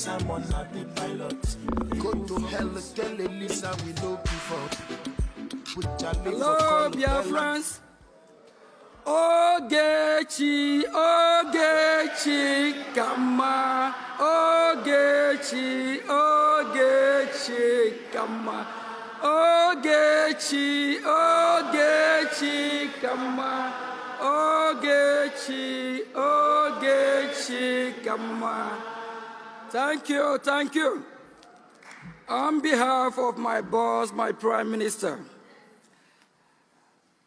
Simon not the pilot. Go to hell, tell Elias we no give up. Hello, biafrans. Ogechi, Ogechi, kama. Ogechi, Ogechi, kama. Ogechi, Ogechi, kama. Ogechi, Ogechi, kama. Thank you, thank you. On behalf of my boss, my Prime Minister,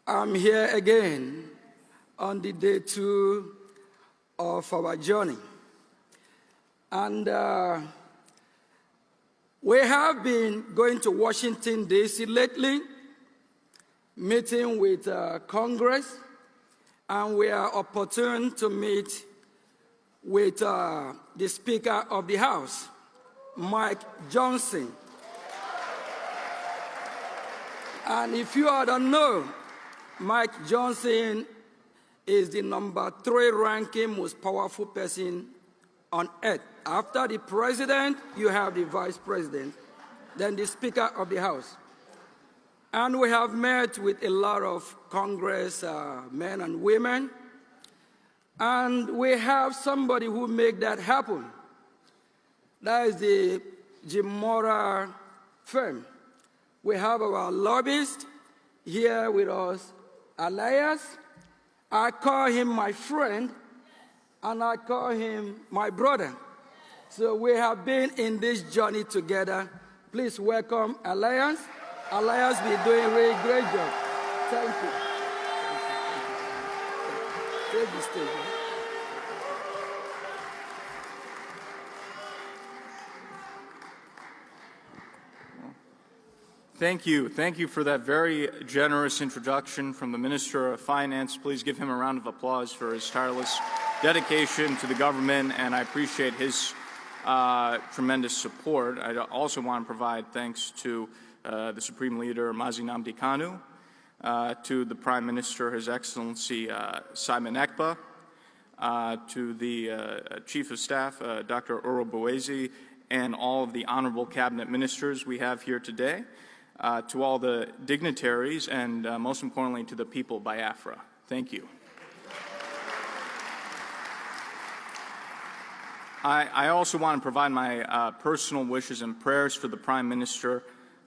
I'm here again on the day 2 of our journey. And we have been going to Washington, D.C. lately, meeting with Congress, and we are opportune to meet with the Speaker of the House, Mike Johnson. And if you all don't know, Mike Johnson is the #3 ranking most powerful person on earth. After the president, you have the vice president, then the Speaker of the House. And we have met with a lot of Congress men and women, and we have somebody who made that happen. That is the Jim Mora firm. We have our lobbyist here with us, Elias. I call him my friend, and I call him my brother. So we have been in this journey together. Please welcome Elias. Elias will be doing a really great job. Thank you. Take the stage. Thank you. Thank you for that very generous introduction from the Minister of Finance. Please give him a round of applause for his tireless dedication to the government, and I appreciate his tremendous support. I also want to provide thanks to the Supreme Leader, Mazi Nnamdi Kanu, to the Prime Minister, His Excellency Simon Ekpa, to the Chief of Staff, Dr. Oroboezi, and all of the honorable cabinet ministers we have here today. To all the dignitaries, and most importantly to the people biafra. Thank you. I also want to provide my personal wishes and prayers for the Prime Minister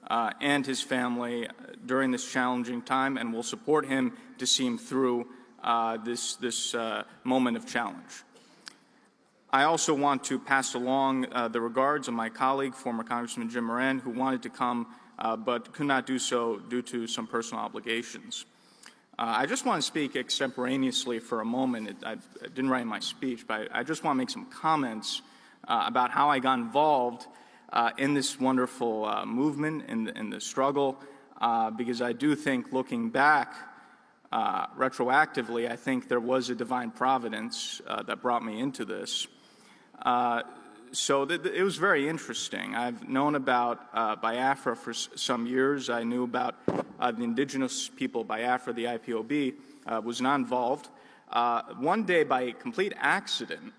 and his family during this challenging time, and will support him to see him through this moment of challenge. I also want to pass along the regards of my colleague, former Congressman Jim Moran, who wanted to come but could not do so due to some personal obligations. I just want to speak extemporaneously for a moment. I didn't write my speech, but I just want to make some comments about how I got involved in this wonderful movement, in the struggle, because I do think, looking back retroactively, I think there was a divine providence that brought me into this. So it was very interesting. I've known about Biafra for some years. I knew about the indigenous people Biafra, the IPOB, was not involved. One day, by complete accident,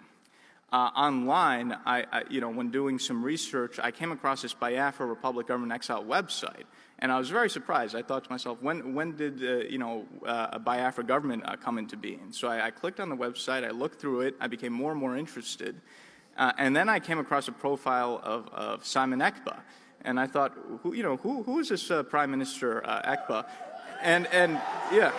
online, when doing some research, I came across this Biafra Republic Government Exile website, and I was very surprised. I thought to myself, when did a Biafra government come into being? So I clicked on the website, I looked through it, I became more and more interested. And then I came across a profile of Simon Ekpa, and I thought, who is this Prime Minister Ekpa? And yeah.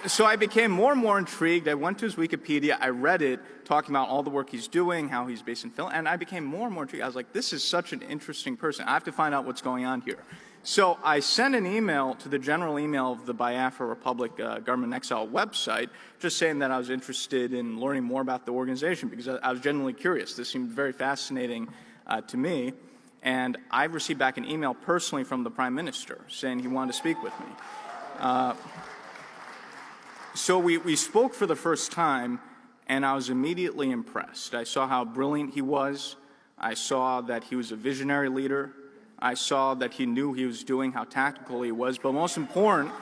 So I became more and more intrigued. I went to his Wikipedia, I read it, talking about all the work he's doing, how he's based in Finland, and I became more and more intrigued. I was like, this is such an interesting person. I have to find out what's going on here. So I sent an email to the general email of the Biafra Republic Government Exile website, just saying that I was interested in learning more about the organization, because I was genuinely curious. This seemed very fascinating to me. And I received back an email personally from the Prime Minister saying he wanted to speak with me. So we spoke for the first time, and I was immediately impressed. I saw how brilliant he was. I saw that he was a visionary leader. I saw that he knew he was doing, how tactical he was. But most important,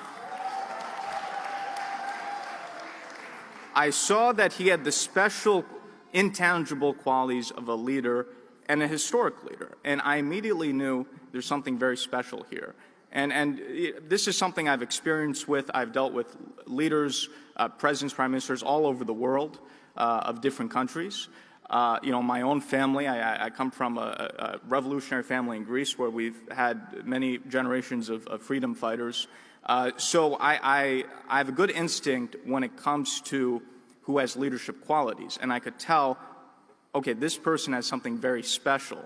I saw that he had the special, intangible qualities of a leader and a historic leader. And I immediately knew there's something very special here. And this is something I've experienced with. I've dealt with leaders, presidents, prime ministers all over the world of different countries. My own family, I come from a revolutionary family in Greece where we've had many generations of freedom fighters. So I have a good instinct when it comes to who has leadership qualities. And I could tell, okay, this person has something very special.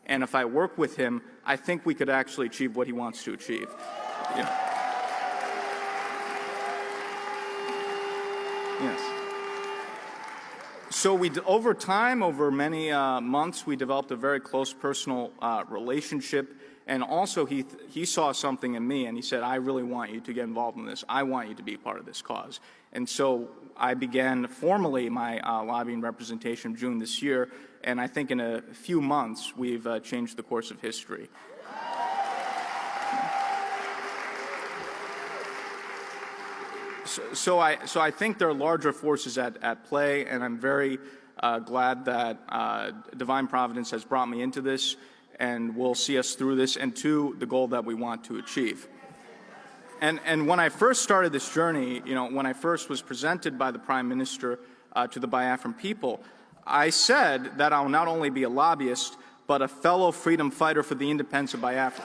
And if I work with him, I think we could actually achieve what he wants to achieve. Yes. So over time, over many months, we developed a very close personal relationship. And also, he saw something in me, and he said, I really want you to get involved in this. I want you to be part of this cause. And so I began formally my lobbying representation June this year, and I think in a few months, we've changed the course of history. So I think there are larger forces at play, and I'm very glad that divine providence has brought me into this and will see us through this and to the goal that we want to achieve. And when I first started this journey, when I first was presented by the Prime Minister to the Biafran people, I said that I'll not only be a lobbyist, but a fellow freedom fighter for the independence of Biafra.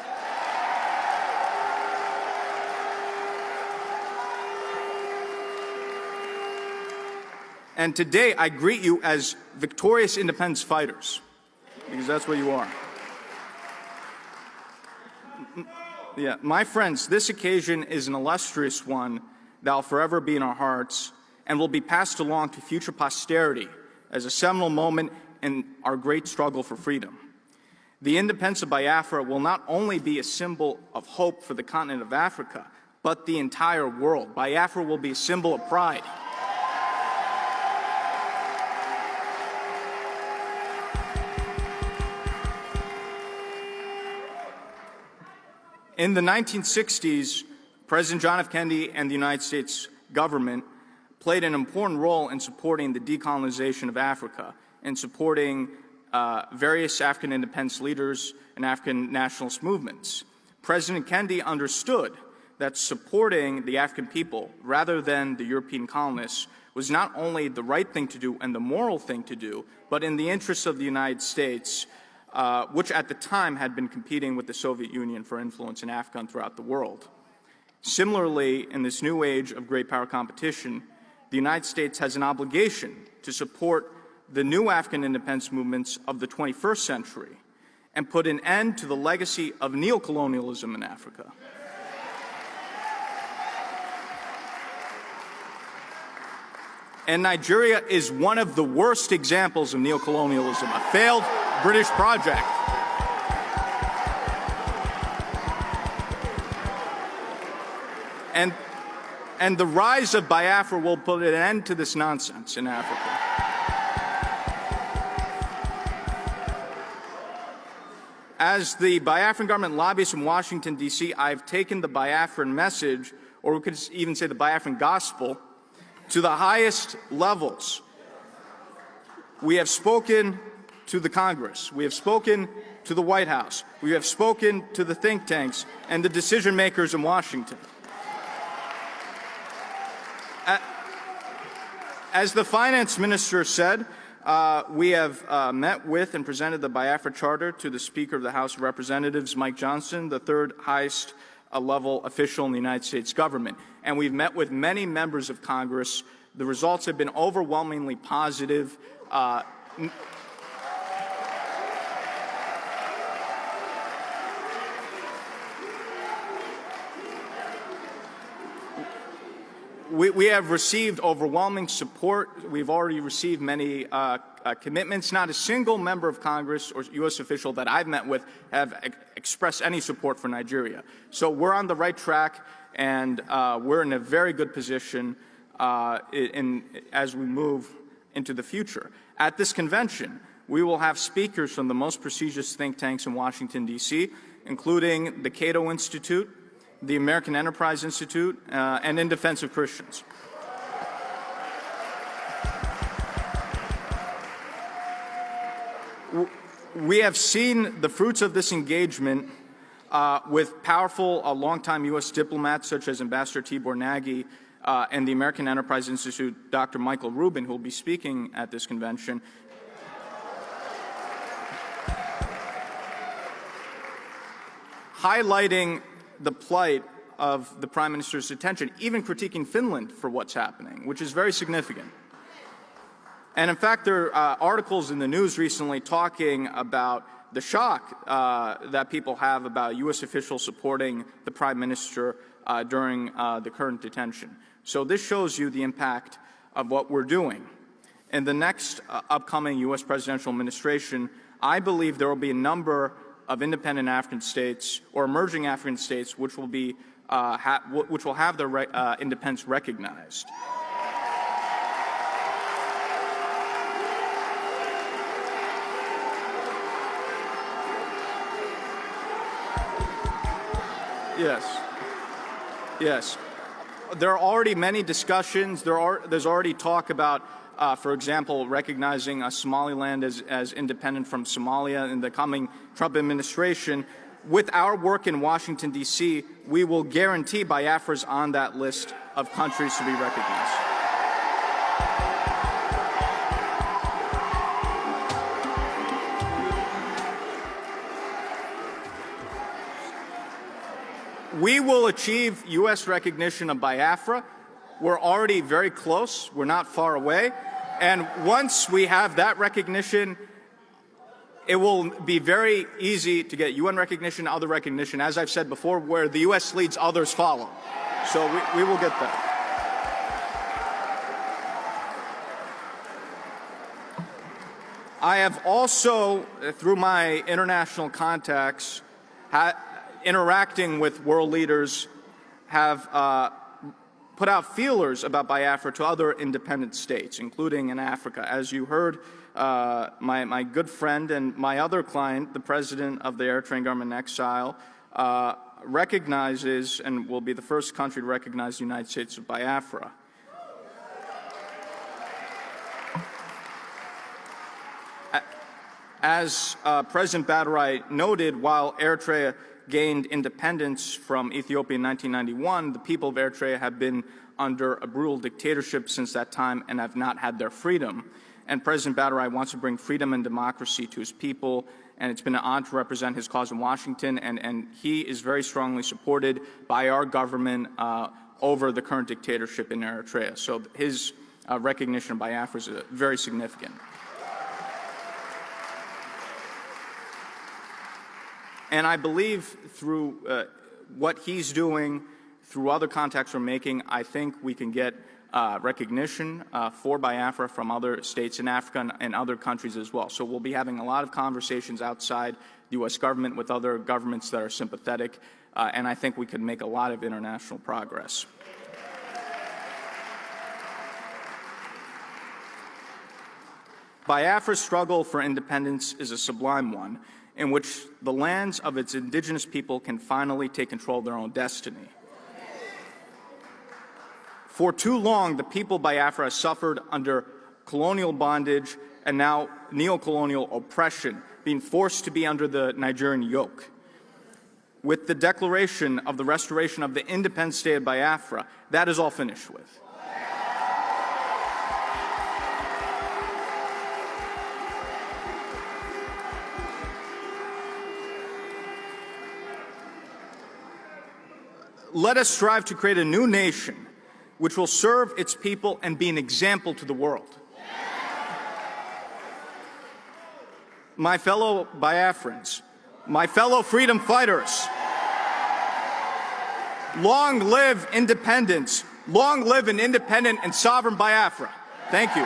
And today, I greet you as victorious independence fighters, because that's what you are. Yeah, my friends, this occasion is an illustrious one that will forever be in our hearts and will be passed along to future posterity as a seminal moment in our great struggle for freedom. The independence of Biafra will not only be a symbol of hope for the continent of Africa, but the entire world. Biafra will be a symbol of pride. In the 1960s, President John F. Kennedy and the United States government played an important role in supporting the decolonization of Africa and supporting various African independence leaders and African nationalist movements. President Kennedy understood that supporting the African people rather than the European colonists was not only the right thing to do and the moral thing to do, but in the interests of the United States, which at the time had been competing with the Soviet Union for influence in Africa and throughout the world. Similarly, in this new age of great power competition, the United States has an obligation to support the new African independence movements of the 21st century and put an end to the legacy of neocolonialism in Africa. And Nigeria is one of the worst examples of neocolonialism, a failed British project. And the rise of Biafra will put an end to this nonsense in Africa. As the Biafran government lobbyist in Washington, D.C., I've taken the Biafran message, or we could even say the Biafran gospel, to the highest levels. We have spoken to the Congress. We have spoken to the White House. We have spoken to the think tanks and the decision makers in Washington. As the finance minister said, we have met with and presented the Biafra Charter to the Speaker of the House of Representatives, Mike Johnson, the third highest level official in the United States government. And we've met with many members of Congress. The results have been overwhelmingly positive. We have received overwhelming support. We've already received many commitments. Not a single member of Congress or U.S. official that I've met with have expressed any support for Nigeria. So we're on the right track, and we're in a very good position as we move into the future. At this convention, we will have speakers from the most prestigious think tanks in Washington, D.C., including the Cato Institute, the American Enterprise Institute, and In Defense of Christians. we have seen the fruits of this engagement with powerful longtime U.S. diplomats such as Ambassador Tibor Nagy and the American Enterprise Institute, Dr. Michael Rubin, who will be speaking at this convention. Highlighting the plight of the Prime Minister's detention, even critiquing Finland for what's happening, which is very significant. And in fact, there are articles in the news recently talking about the shock that people have about U.S. officials supporting the Prime Minister during the current detention. So this shows you the impact of what we're doing. In the next upcoming U.S. presidential administration, I believe there will be a number of independent African states or emerging African states which will be which will have their independence recognized. Yes. There are already many discussions. There's already talk about, for example, recognizing Somaliland as independent from Somalia in the coming Trump administration. With our work in Washington, D.C., we will guarantee Biafra is on that list of countries to be recognized. We will achieve U.S. recognition of Biafra. We're already very close. We're not far away. And once we have that recognition, it will be very easy to get UN recognition, other recognition, as I've said before, where the U.S. leads, others follow. So we will get that. I have also, through my international contacts, interacting with world leaders, have put out feelers about Biafra to other independent states, including in Africa. As you heard, my good friend and my other client, the president of the Eritrean government in exile, recognizes and will be the first country to recognize the United States of Biafra. As President Badarai noted, while Eritrea gained independence from Ethiopia in 1991, the people of Eritrea have been under a brutal dictatorship since that time and have not had their freedom. And President Badarai wants to bring freedom and democracy to his people, and it's been an honor to represent his cause in Washington, and he is very strongly supported by our government over the current dictatorship in Eritrea. So his recognition of Biafra is very significant. And I believe through what he's doing, through other contacts we're making, I think we can get recognition for Biafra from other states in Africa and other countries as well. So we'll be having a lot of conversations outside the U.S. government with other governments that are sympathetic, and I think we could make a lot of international progress. Biafra's struggle for independence is a sublime one, in which the lands of its indigenous people can finally take control of their own destiny. For too long, the people of Biafra have suffered under colonial bondage and now neo-colonial oppression, being forced to be under the Nigerian yoke. With the declaration of the restoration of the independent state of Biafra, that is all finished with. Let us strive to create a new nation which will serve its people and be an example to the world. My fellow Biafrans, my fellow freedom fighters, long live independence, long live an independent and sovereign Biafra. Thank you.